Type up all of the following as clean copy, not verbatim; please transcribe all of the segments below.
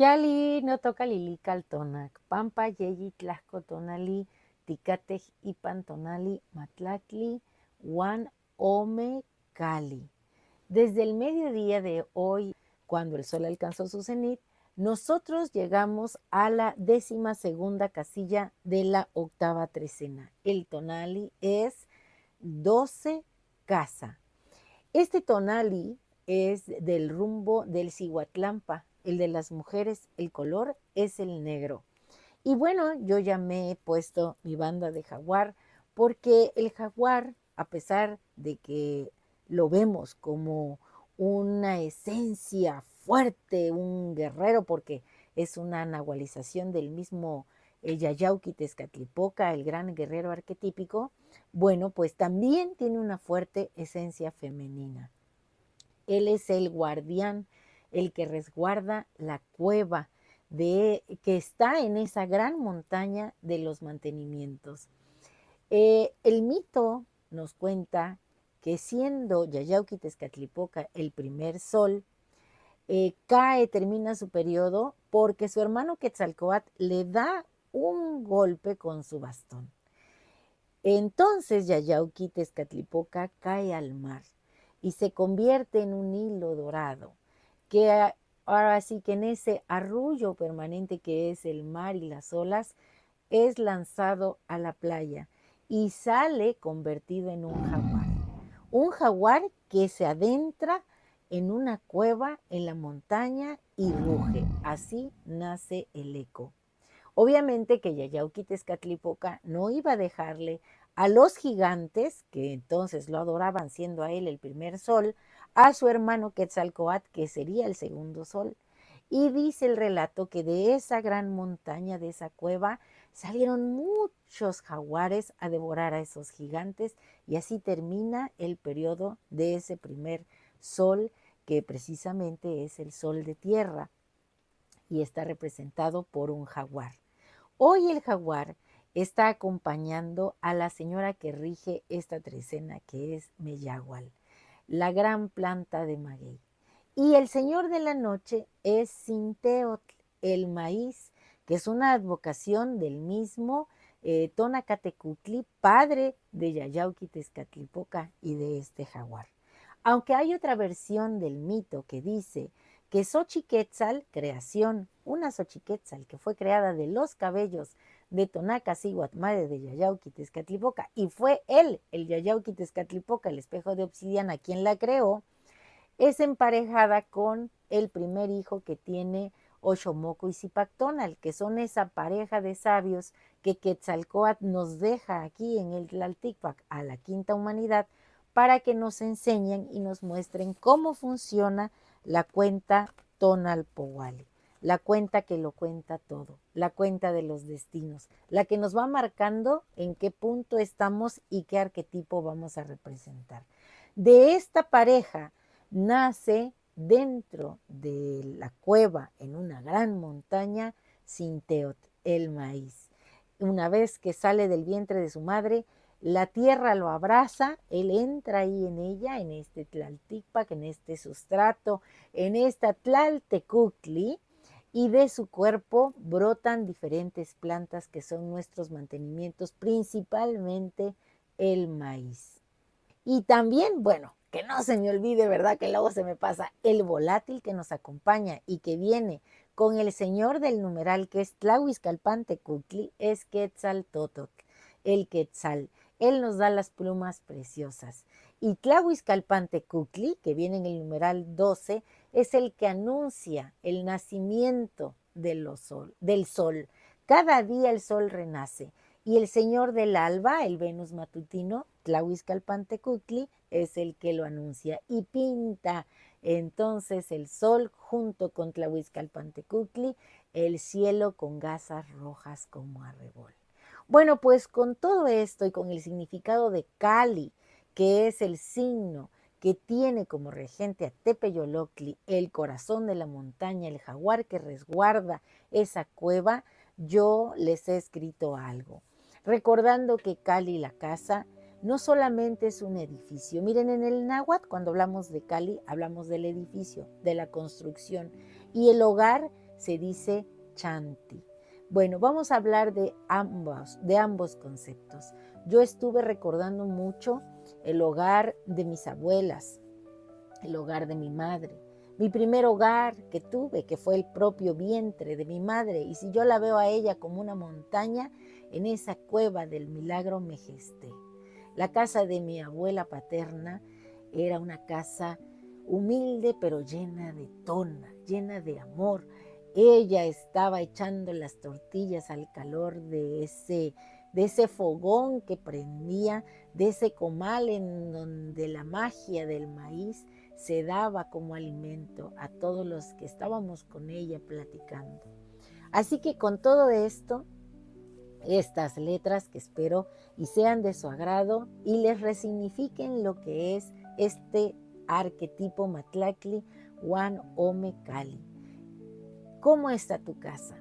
Kiali no toca lilical tonac, pampa yeyi tlasco tonali, ticatej ipan tonali, matlacli, Juan ome cali. Desde el mediodía de hoy, cuando el sol alcanzó su cenit, nosotros llegamos a la 12ª casilla de la octava trecena. El tonali es 12 casa. Este tonali es del rumbo del Cihuatlampa, el de las mujeres, el color es el negro. Y bueno, yo ya me he puesto mi banda de jaguar porque el jaguar, a pesar de que lo vemos como una esencia fuerte, un guerrero, porque es una nahualización del mismo Yayauqui Tezcatlipoca, el gran guerrero arquetípico, bueno, pues también tiene una fuerte esencia femenina. Él es el guardián, el que resguarda la cueva que está en esa gran montaña de los mantenimientos. El mito nos cuenta que siendo Yayauqui Tezcatlipoca el primer sol, termina su periodo porque su hermano Quetzalcóatl le da un golpe con su bastón. Entonces Yayauqui Tezcatlipoca cae al mar y se convierte en un hilo dorado, que ahora sí que en ese arrullo permanente que es el mar y las olas, es lanzado a la playa y sale convertido en un jaguar. Un jaguar que se adentra en una cueva en la montaña y ruge. Así nace el eco. Obviamente que Yayauqui Tezcatlipoca no iba a dejarle a los gigantes, que entonces lo adoraban siendo a él el primer sol, a su hermano Quetzalcóatl, que sería el segundo sol. Y dice el relato que de esa gran montaña, de esa cueva, salieron muchos jaguares a devorar a esos gigantes y así termina el periodo de ese primer sol, que precisamente es el sol de tierra y está representado por un jaguar. Hoy el jaguar está acompañando a la señora que rige esta trecena, que es Meyahual, la gran planta de maguey. Y el señor de la noche es Sinteotl, el maíz, que es una advocación del mismo Tonacatecutli, padre de Yayauqui Tezcatlipoca y de este jaguar. Aunque hay otra versión del mito que dice que Xochiquetzal, creación, una Xochiquetzal que fue creada de los cabellos de Tonacacíhuatl, madre de Yayauqui Tezcatlipoca, y fue él, el Yayauqui Tezcatlipoca, el espejo de obsidiana, quien la creó, es emparejada con el primer hijo que tiene Oxomoco y Zipactónal, que son esa pareja de sabios que Quetzalcóatl nos deja aquí en el Tlaltícuac a la quinta humanidad para que nos enseñen y nos muestren cómo funciona la cuenta Tonalpohualli, la cuenta que lo cuenta todo, la cuenta de los destinos, la que nos va marcando en qué punto estamos y qué arquetipo vamos a representar. De esta pareja nace dentro de la cueva en una gran montaña Sinteotl, el maíz. Una vez que sale del vientre de su madre, la tierra lo abraza, él entra ahí en ella, en este Tlaltípac, en este sustrato, en esta Tlaltecuhtli, y de su cuerpo brotan diferentes plantas que son nuestros mantenimientos, principalmente el maíz. Y también, bueno, que no se me olvide, ¿verdad? Que luego se me pasa el volátil que nos acompaña y que viene con el señor del numeral, que es Tlahuizcalpantecutli, es Quetzaltótotl, el Quetzal. Él nos da las plumas preciosas. Y Tlahuizcalpantecutli, que viene en el numeral 12, es el que anuncia el nacimiento del sol. Cada día el sol renace. Y el señor del alba, el Venus matutino, Tlahuizcalpantecutli, es el que lo anuncia y pinta entonces el sol junto con Tlahuizcalpantecutli, el cielo con gasas rojas como arrebol. Bueno, pues con todo esto y con el significado de Cali, que es el signo que tiene como regente a Tepeyoloctli, el corazón de la montaña, el jaguar que resguarda esa cueva, yo les he escrito algo. Recordando que Cali, la casa, no solamente es un edificio. Miren, en el náhuatl, cuando hablamos de Cali, hablamos del edificio, de la construcción. Y el hogar se dice chanti. Bueno, vamos a hablar de ambos conceptos. Yo estuve recordando mucho el hogar de mis abuelas, el hogar de mi madre, mi primer hogar que tuve, que fue el propio vientre de mi madre. Y si yo la veo a ella como una montaña, en esa cueva del milagro me gesté. La casa de mi abuela paterna era una casa humilde pero llena de tona, llena de amor. Ella estaba echando las tortillas al calor de ese fogón que prendía, de ese comal en donde la magia del maíz se daba como alimento a todos los que estábamos con ella platicando. Así que con todo esto, estas letras que espero y sean de su agrado y les resignifiquen lo que es este arquetipo Matlacli Huan Ome Cali. ¿Cómo está tu casa,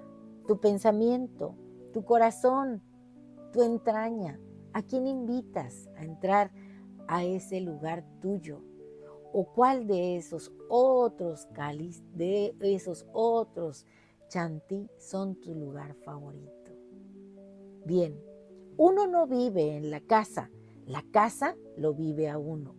tu pensamiento, tu corazón, tu entraña? ¿A quién invitas a entrar a ese lugar tuyo? ¿O cuál de esos otros Calis, de esos otros Chanti son tu lugar favorito? Bien, uno no vive en la casa lo vive a uno.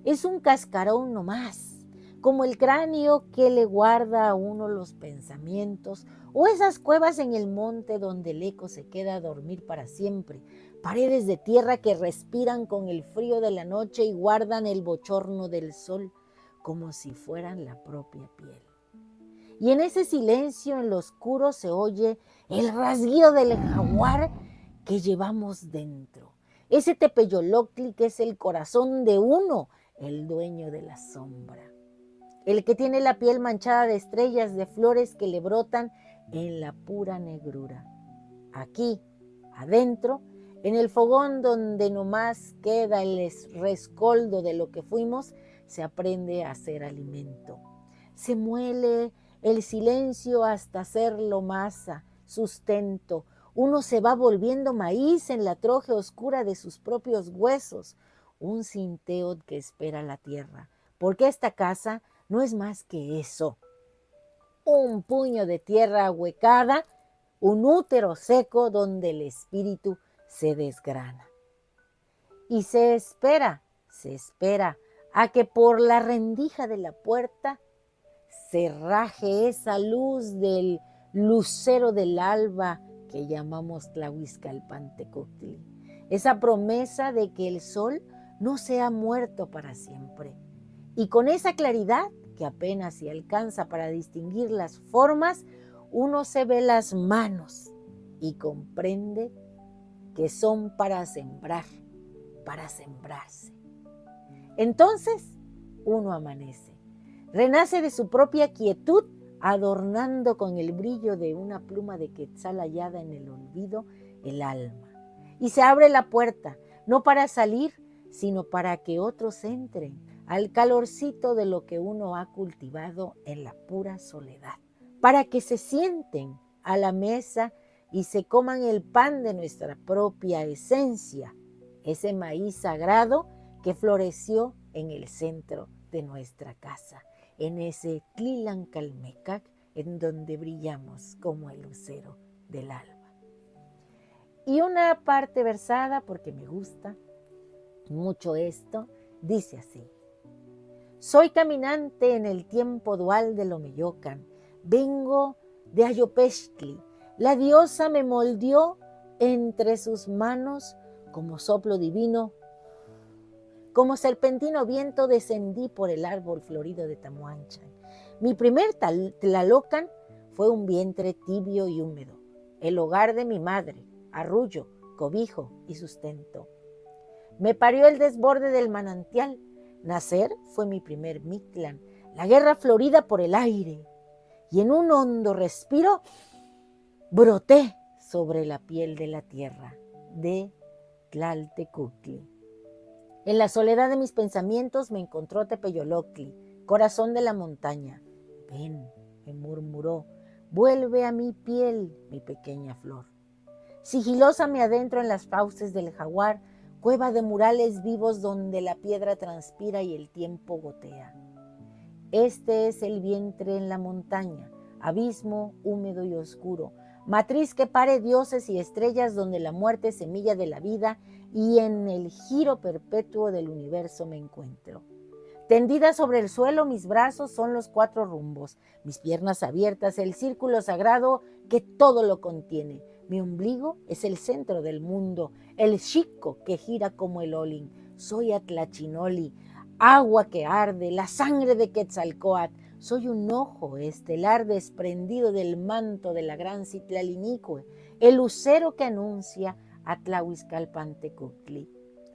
Es un cascarón nomás, como el cráneo que le guarda a uno los pensamientos, o esas cuevas en el monte donde el eco se queda a dormir para siempre, paredes de tierra que respiran con el frío de la noche y guardan el bochorno del sol, como si fueran la propia piel. Y en ese silencio en lo oscuro se oye el rasguido del jaguar que llevamos dentro. Ese tepeyolocli que es el corazón de uno, el dueño de la sombra. El que tiene la piel manchada de estrellas, de flores que le brotan en la pura negrura. Aquí, adentro, en el fogón donde nomás queda el rescoldo de lo que fuimos, se aprende a hacer alimento. Se muele el silencio hasta hacerlo masa, sustento. Uno se va volviendo maíz en la troje oscura de sus propios huesos, un sinteo que espera la tierra, porque esta casa no es más que eso, un puño de tierra ahuecada, un útero seco donde el espíritu se desgrana. Y se espera a que por la rendija de la puerta se raje esa luz del lucero del alba que llamamos Tlahuizcalpantecutli, esa promesa de que el sol no se ha muerto para siempre. Y con esa claridad que apenas se alcanza para distinguir las formas, uno se ve las manos y comprende que son para sembrar, para sembrarse. Entonces uno amanece, renace de su propia quietud, adornando con el brillo de una pluma de quetzal hallada en el olvido el alma. Y se abre la puerta, no para salir, sino para que otros entren al calorcito de lo que uno ha cultivado en la pura soledad, para que se sienten a la mesa y se coman el pan de nuestra propia esencia, ese maíz sagrado que floreció en el centro de nuestra casa, en ese Tlilancalmecac en donde brillamos como el lucero del alba. Y una parte versada, porque me gusta mucho esto, dice así: soy caminante en el tiempo dual del Omeyocan, vengo de Ayopextli, la diosa me moldeó entre sus manos como soplo divino, como serpentino viento descendí por el árbol florido de Tamuanchan. Mi primer Tlalocan fue un vientre tibio y húmedo, el hogar de mi madre, arrullo, cobijo y sustento. Me parió el desborde del manantial. Nacer fue mi primer Mictlán, la guerra florida por el aire. Y en un hondo respiro broté sobre la piel de la tierra de Tlaltecutli. En la soledad de mis pensamientos me encontró Tepeyolocli, corazón de la montaña. Ven, me murmuró, vuelve a mi piel, mi pequeña flor. Sigilosa me adentro en las fauces del jaguar, cueva de murales vivos donde la piedra transpira y el tiempo gotea. Este es el vientre en la montaña, abismo húmedo y oscuro, matriz que pare dioses y estrellas donde la muerte es semilla de la vida y en el giro perpetuo del universo me encuentro. Tendida sobre el suelo, mis brazos son los 4 rumbos, mis piernas abiertas, el círculo sagrado que todo lo contiene. Mi ombligo es el centro del mundo, el chico que gira como el olin. Soy Atlachinoli, agua que arde, la sangre de Quetzalcóatl. Soy un ojo estelar desprendido del manto de la gran Citlalinicue, el lucero que anuncia a Tlahuizcalpantecutli.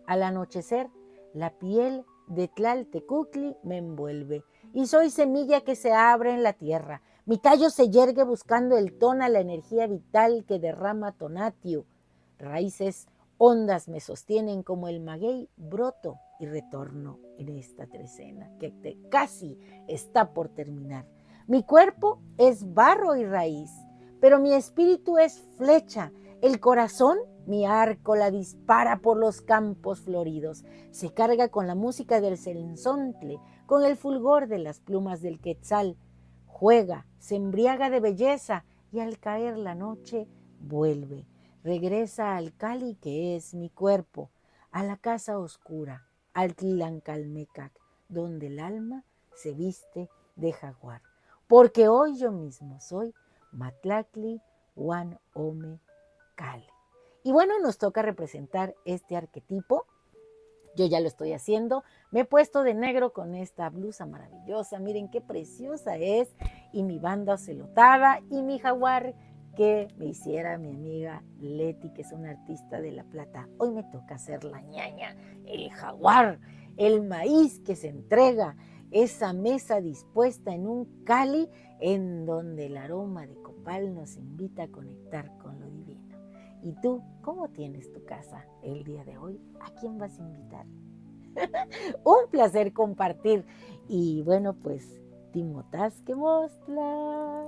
Al anochecer, la piel de Tlaltecutli me envuelve y soy semilla que se abre en la tierra. Mi tallo se yergue buscando el tona, la energía vital que derrama Tonatiuh. Raíces hondas me sostienen como el maguey, broto y retorno en esta trecena que casi está por terminar. Mi cuerpo es barro y raíz, pero mi espíritu es flecha. El corazón, mi arco, la dispara por los campos floridos. Se carga con la música del cenzontle, con el fulgor de las plumas del quetzal. Juega, se embriaga de belleza y al caer la noche vuelve. Regresa al Cali que es mi cuerpo, a la casa oscura, al Tlilancalmecac, donde el alma se viste de jaguar. Porque hoy yo mismo soy Matlactli Huan Ome Cali. Y bueno, nos toca representar este arquetipo. Yo ya lo estoy haciendo. Me he puesto de negro con esta blusa maravillosa. Miren qué preciosa es. Y mi banda ocelotada y mi jaguar que me hiciera mi amiga Leti, que es una artista de La Plata. Hoy me toca hacer la ñaña, el jaguar, el maíz que se entrega, esa mesa dispuesta en un Cali en donde el aroma de copal nos invita a conectar con lo divino. ¿Y tú cómo tienes tu casa el día de hoy? ¿A quién vas a invitar? Un placer compartir. Y bueno, pues, Timotás que mostla.